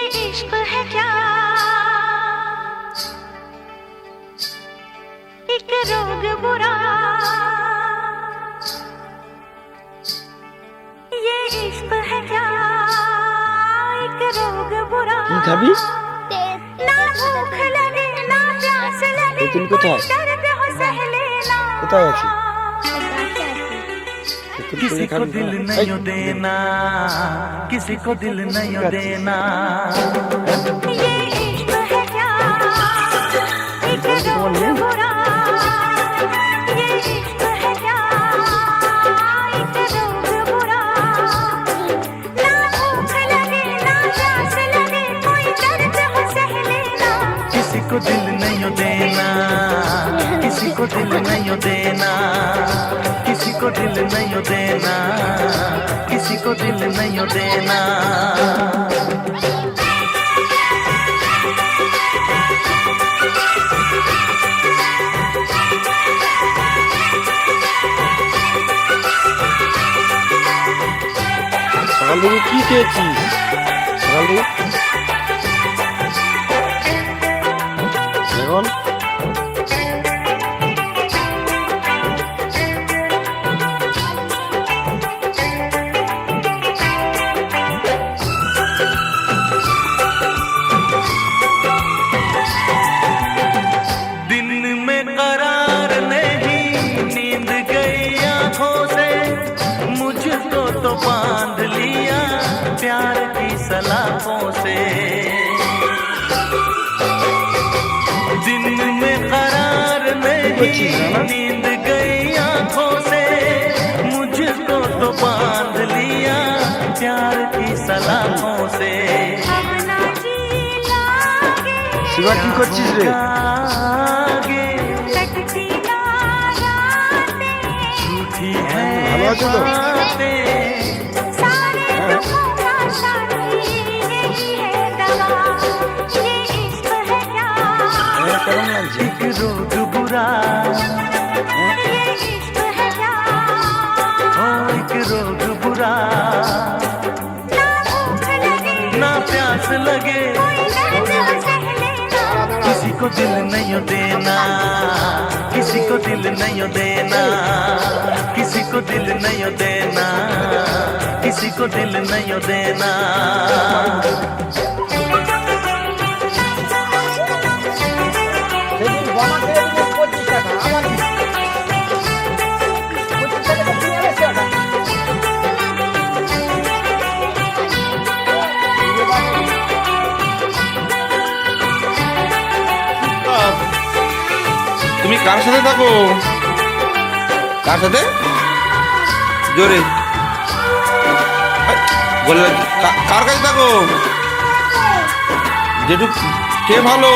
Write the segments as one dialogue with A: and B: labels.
A: इश्क है क्या, एक रोग बुरा, ये इश्क है क्या, एक रोग बुरा।
B: खाबি?
A: ना भूख लगे ना प्यास लगे,
B: তুমি কোথায়?
A: दर्द हो सह लेना।
B: কোথায় আছিস?
C: किसी को दिल नहीं देना, किसी को दिल नहीं देना।
A: ये इश्क है क्या, एक रोग बुरा, ये इश्क है क्या, एक रोग बुरा। ना भूख लगे ना प्यास लगे, कोई दर्द हो सह लेना।
C: किसी को दिल नहीं देना, किसी को दिल नहीं देना, किसी को दिल नहीं देना, किसी को दिल नहीं देना।
B: সকাল থেকে কি খেয়েছিস? সকাল থেকে এখন
C: दिन में करार नहीं, नींद गई आंखों से, मुझको तो बांध लिया प्यार की सलाखों से। दिन में करार नहीं, नींद गई आंखों से, मुझको तो बांध लिया प्यार की सलाखों से।
A: अब ना जी लागे,
B: শিবা কি করছিস রে?
C: आगे
A: कटती ना रातें,
C: झूठी है
B: ভালো আছো তো?
C: बातें।
A: सारे दुखों का साथी यही है दवा। ये इश्क है क्या,
B: আমার কেমন লাগছে?
C: एक रोग बुरा,
A: ये इश्क है क्या,
C: ओ एक रोग बुरा।
A: ना भूख लगे
C: ना प्यास लगे,
A: कोई दर्द हो सह लेना।
C: किसी को दिल नहीं देना, किसी को दिल नहीं देना, किसी को दिल नहीं देना, किसी को दिल नहीं देना।
D: তুমি কার সাথে থাকো? কার সাথে? জোরে বলে কার কাছে থাকো? যেটু কে ভালো?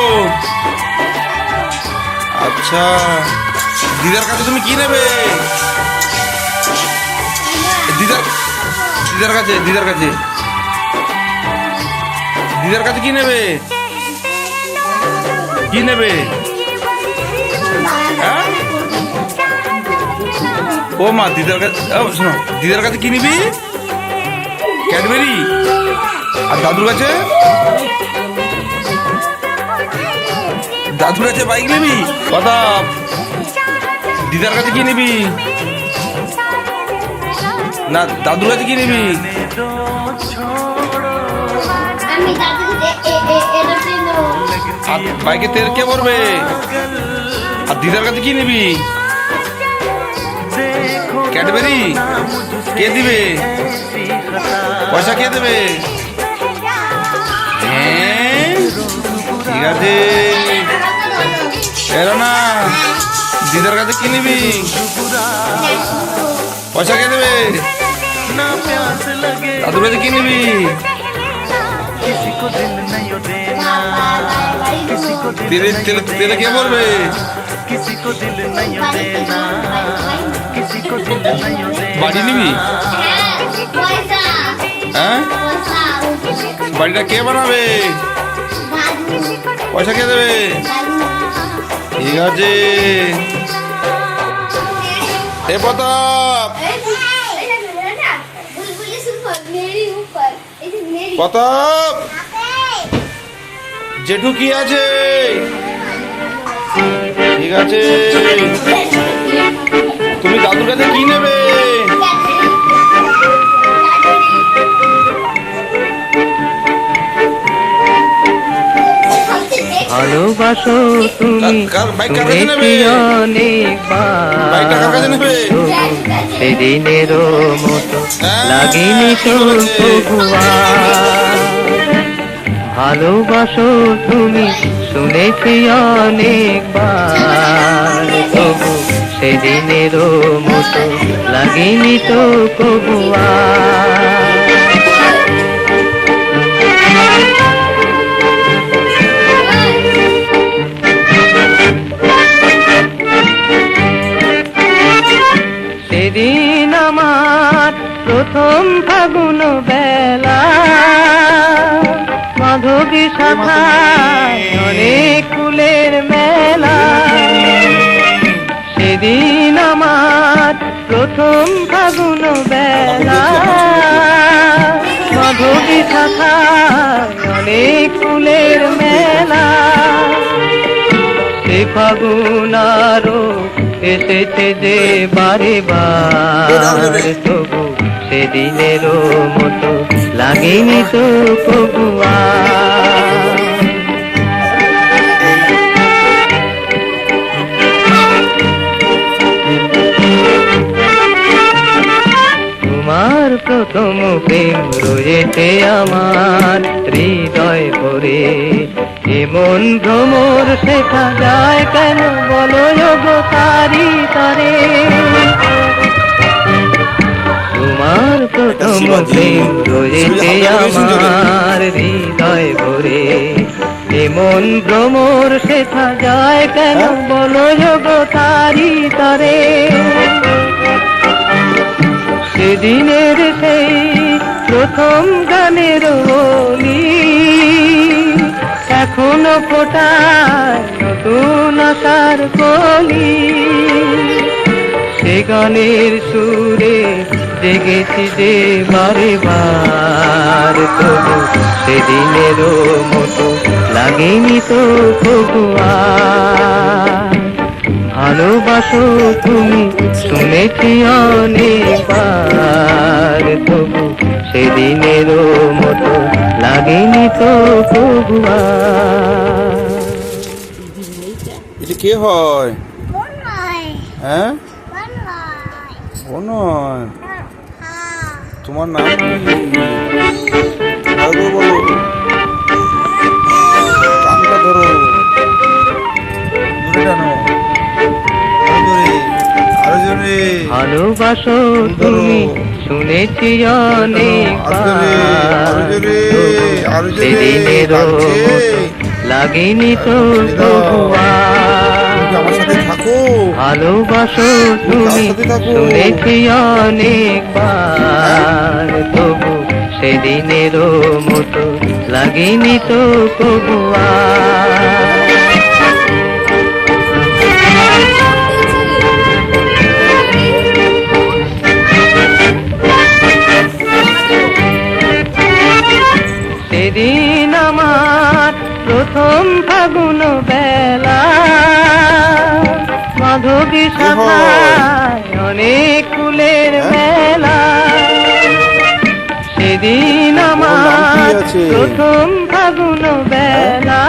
D: আচ্ছা, দিদার কাছে তুমি কি নেবে? দিদার দিদার কাছে দিদার কাছে দিদার কাছে কি নেবে? কি নেবে? হ্যাঁ? ও মা, দিদার কাছে শোনো, দিদার কাছে কি নিবি? ক্যাডবেরি। আর দাদুর কাছে? দাদুর কাছে বাইক নিবি? কথা, দিদার কাছে কি নিবি? না, দাদুর কাছে কি নিবি?
E: আমি দাদুকে এরোপ্লেন দেবো।
D: আর বাইকে তেল কে ভরবে? আর দিদার কাছে কি নিবি? ক্যাডবেরি। কে দিবে? পয়সা কে দেবে? হ্যাঁ, ঠিক আছে। এলো না, দিদার কাছে কি নিবি? পয়সা কে দেবে?
C: ना प्यास लगे,
D: দাদুর কাছে কি নিবি?
C: किसी को दिल नहीं देना, किसी को दिल
D: তেলে
C: नहीं
D: তেলে তেলে কে ভরবে?
C: किसी को दिल नहीं देना, किसी को दिल नहीं देना।
D: বাড়ি নিবি?
E: পয়সা
D: হ্যাঁ,
E: পয়সা
D: বাড়িটা কে বানাবে?
E: দাদু
D: পয়সা কে দেবে? ঠিক আছে। এ প্রতাপ,
E: বুলবুলি সুপার মেরি উপর এই যে মেরি
D: প্রতাপ, জেঠু কি আছে? ঠিক আছে, তুমি দাদুর কাছে কি নেবে?
F: ভালোবাসো তুমি
D: বাইকটা কাছে নেবে? বাইকটা কার কাছে নেবে?
F: সেদিনেরও মতো
D: হ্যাঁ,
F: লাগেনি তো তবুয়া। ভালোবাসো তুমি শুনেছি অনেকবার, তবু সেদিনেরও মতো লাগেনি তো কবুয়া। সেদিন আমার প্রথম ফাগুন বেলা, মাধবী শাখায় অনেক ফুলের মেলা। সেদিন আমার প্রথম ফাগুন বেলা, মাধবী শাখায় অনেক ফুলের মেলা। সে ফাগুন আরো এসেছে যে বারে বার, তবু সেদিনেরও মতো লাগেনি তো কবুয়া। তোমার প্রথম প্রেম রয়েছে আমার হৃদয় ভরে, এমন ভ্রমর শেখা যায় কেন বলো গো তারি তারে। তোমার প্রথম প্রেম রয়েছে আমার হৃদয় ভরে, এমন ভ্রমর শেখা যায় কেন বলো গো তারি তারে। সেদিনের সেই প্রথম গানের বলি এখনো ফোটায় নতুন আশার কলি। সে গানের সুরে জেগেছি যে বারে বার, তবু সেদিনেরও মতো লাগেনি তো কবুয়া। ভালোবাসো তুমি শুনেছি অনেকবার, তবু সেদিনেরও মতো লাগেনি তো কবুয়া।
D: এটা কে হয়?
E: বনয়
D: হ্যাঁ,
E: বনয়
D: বোন হয়।
E: হ্যাঁ
D: তোমার নাম কি? ভালো করে বলো, কানটা ধরো, জোরে টানো, আরো জোরে, আরো জোরে।
F: ভালোবাসো তুমি শুনেছি অনেকবার, সেদিনেরও মতো লাগেনি তো কবুয়া।
D: আমার সাথে থাকো,
F: ভালোবাসো তুমি শুনেছি অনেকবার, তবু সেদিনেরও মতো লাগেনি তো কবুয়া। সেদিন আমার প্রথম ফাগুন বেলা, মাধবী শাখায় অনেক ফুলের মেলা। সেদিন আমার প্রথম ফাগুন বেলা,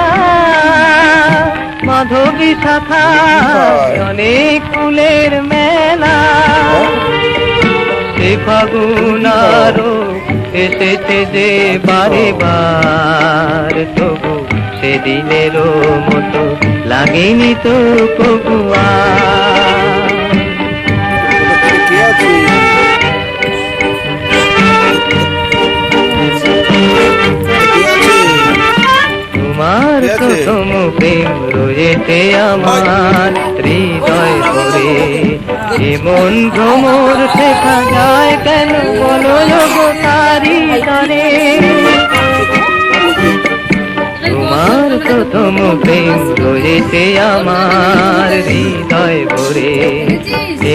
F: মাধবী শাখায় অনেক ফুলের মেলা। সে ফাগুন আরো এসেছে যে বারে বার, তবু সেদিনেরও মতো লাগেনি তো কবুয়া।
D: কে আছে?
F: তোমার প্রথম প্রেম রয়েছে আমার হৃদয় ভরে, এমন ভ্রমর শেখা যায় কেন বলো গো তারি তারে। তোমার প্রথম প্রেম রয়েছে আমার হৃদয় ভরে,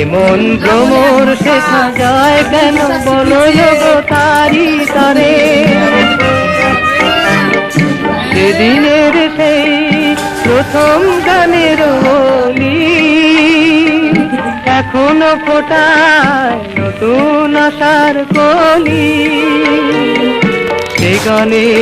F: এমন ভ্রমর শেখা যায় কেন বলো গো তারি তারে। সেদিনের সেই প্রথম গানের বলি এখনো ফোটায় নতুন আশার কলি সে গানের